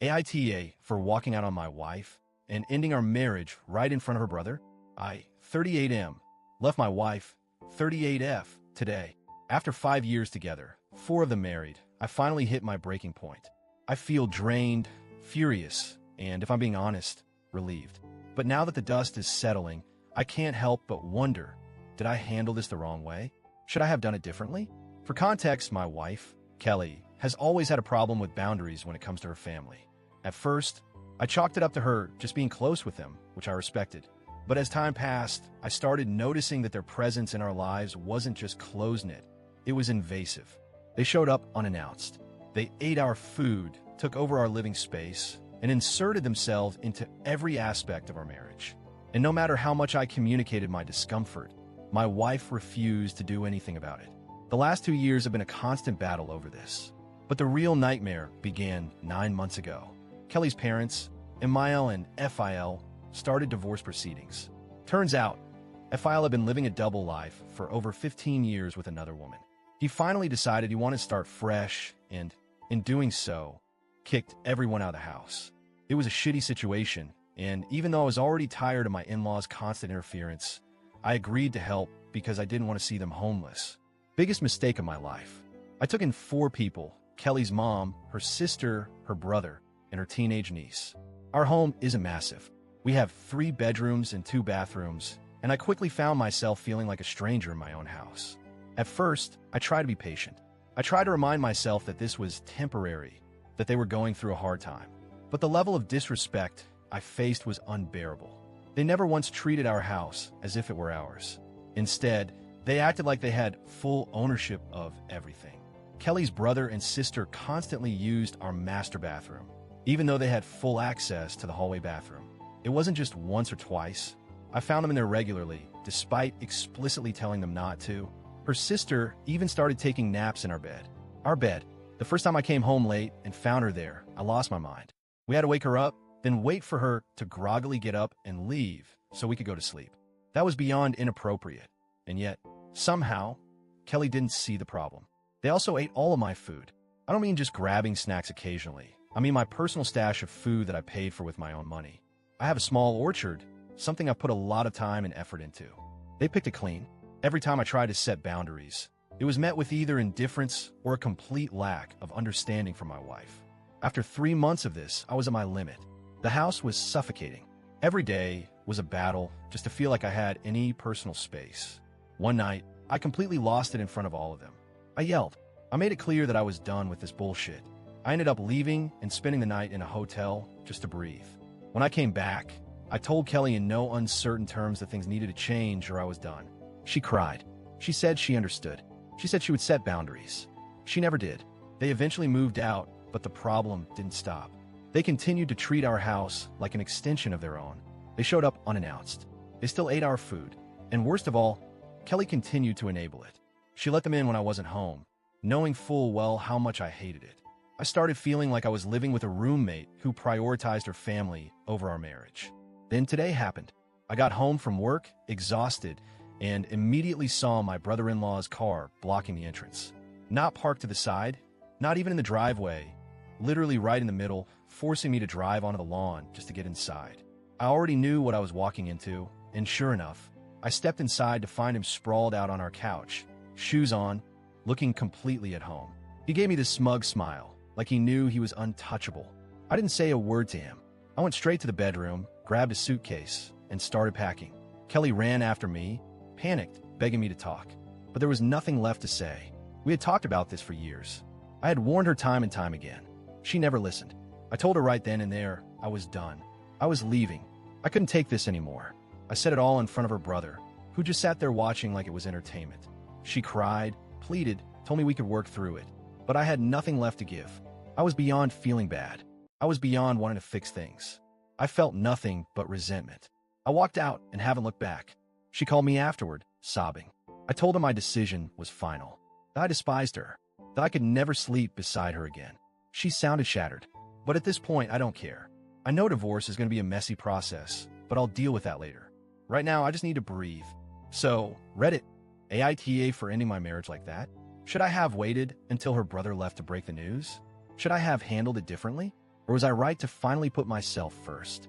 AITA for walking out on my wife and ending our marriage right in front of her brother. I, 38M, left my wife, 38F, today. After 5 years together, 4 of them married, I finally hit my breaking point. I feel drained, furious, and if I'm being honest, relieved. But now that the dust is settling, I can't help but wonder, did I handle this the wrong way? Should I have done it differently? For context, my wife, Kelly, has always had a problem with boundaries when it comes to her family. At first, I chalked it up to her just being close with them, which I respected. But as time passed, I started noticing that their presence in our lives wasn't just close-knit, it was invasive. They showed up unannounced. They ate our food, took over our living space, and inserted themselves into every aspect of our marriage. And no matter how much I communicated my discomfort, my wife refused to do anything about it. The last 2 years have been a constant battle over this. But the real nightmare began 9 months ago. Kelly's parents, Emile and Phil, started divorce proceedings. Turns out, Phil had been living a double life for over 15 years with another woman. He finally decided he wanted to start fresh and, in doing so, kicked everyone out of the house. It was a shitty situation, and even though I was already tired of my in-laws' constant interference, I agreed to help because I didn't want to see them homeless. Biggest mistake of my life. I took in 4 people, Kelly's mom, her sister, her brother, and her teenage niece. Our home isn't massive. We have 3 bedrooms and 2 bathrooms, and I quickly found myself feeling like a stranger in my own house. At first, I tried to be patient. I tried to remind myself that this was temporary, that they were going through a hard time. But the level of disrespect I faced was unbearable. They never once treated our house as if it were ours. Instead, they acted like they had full ownership of everything. Kelly's brother and sister constantly used our master bathroom, even though they had full access to the hallway bathroom. It wasn't just once or twice. I found them in there regularly, despite explicitly telling them not to. Her sister even started taking naps in our bed. Our bed. The first time I came home late and found her there, I lost my mind. We had to wake her up, then wait for her to groggily get up and leave so we could go to sleep. That was beyond inappropriate. And yet, somehow, Kelly didn't see the problem. They also ate all of my food. I don't mean just grabbing snacks occasionally. I mean my personal stash of food that I paid for with my own money. I have a small orchard, something I put a lot of time and effort into. They picked it clean. Every time I tried to set boundaries, it was met with either indifference or a complete lack of understanding from my wife. After 3 months of this, I was at my limit. The house was suffocating. Every day was a battle just to feel like I had any personal space. One night, I completely lost it in front of all of them. I yelled. I made it clear that I was done with this bullshit. I ended up leaving and spending the night in a hotel just to breathe. When I came back, I told Kelly in no uncertain terms that things needed to change or I was done. She cried. She said she understood. She said she would set boundaries. She never did. They eventually moved out, but the problem didn't stop. They continued to treat our house like an extension of their own. They showed up unannounced. They still ate our food. And worst of all, Kelly continued to enable it. She let them in when I wasn't home, knowing full well how much I hated it. I started feeling like I was living with a roommate who prioritized her family over our marriage. Then today happened. I got home from work, exhausted, and immediately saw my brother-in-law's car blocking the entrance. Not parked to the side, not even in the driveway, literally right in the middle, forcing me to drive onto the lawn just to get inside. I already knew what I was walking into, and sure enough, I stepped inside to find him sprawled out on our couch, shoes on, looking completely at home. He gave me this smug smile, like he knew he was untouchable. I didn't say a word to him. I went straight to the bedroom, grabbed a suitcase, and started packing. Kelly ran after me, panicked, begging me to talk. But there was nothing left to say. We had talked about this for years. I had warned her time and time again. She never listened. I told her right then and there I was done. I was leaving. I couldn't take this anymore. I said it all in front of her brother, who just sat there watching like it was entertainment. She cried, pleaded, told me we could work through it. But I had nothing left to give. I was beyond feeling bad. I was beyond wanting to fix things. I felt nothing but resentment. I walked out and haven't looked back. She called me afterward, sobbing. I told her my decision was final. That I despised her. That I could never sleep beside her again. She sounded shattered. But at this point, I don't care. I know divorce is going to be a messy process, but I'll deal with that later. Right now, I just need to breathe. So, Reddit, AITA for ending my marriage like that? Should I have waited until her brother left to break the news? Should I have handled it differently? Or was I right to finally put myself first?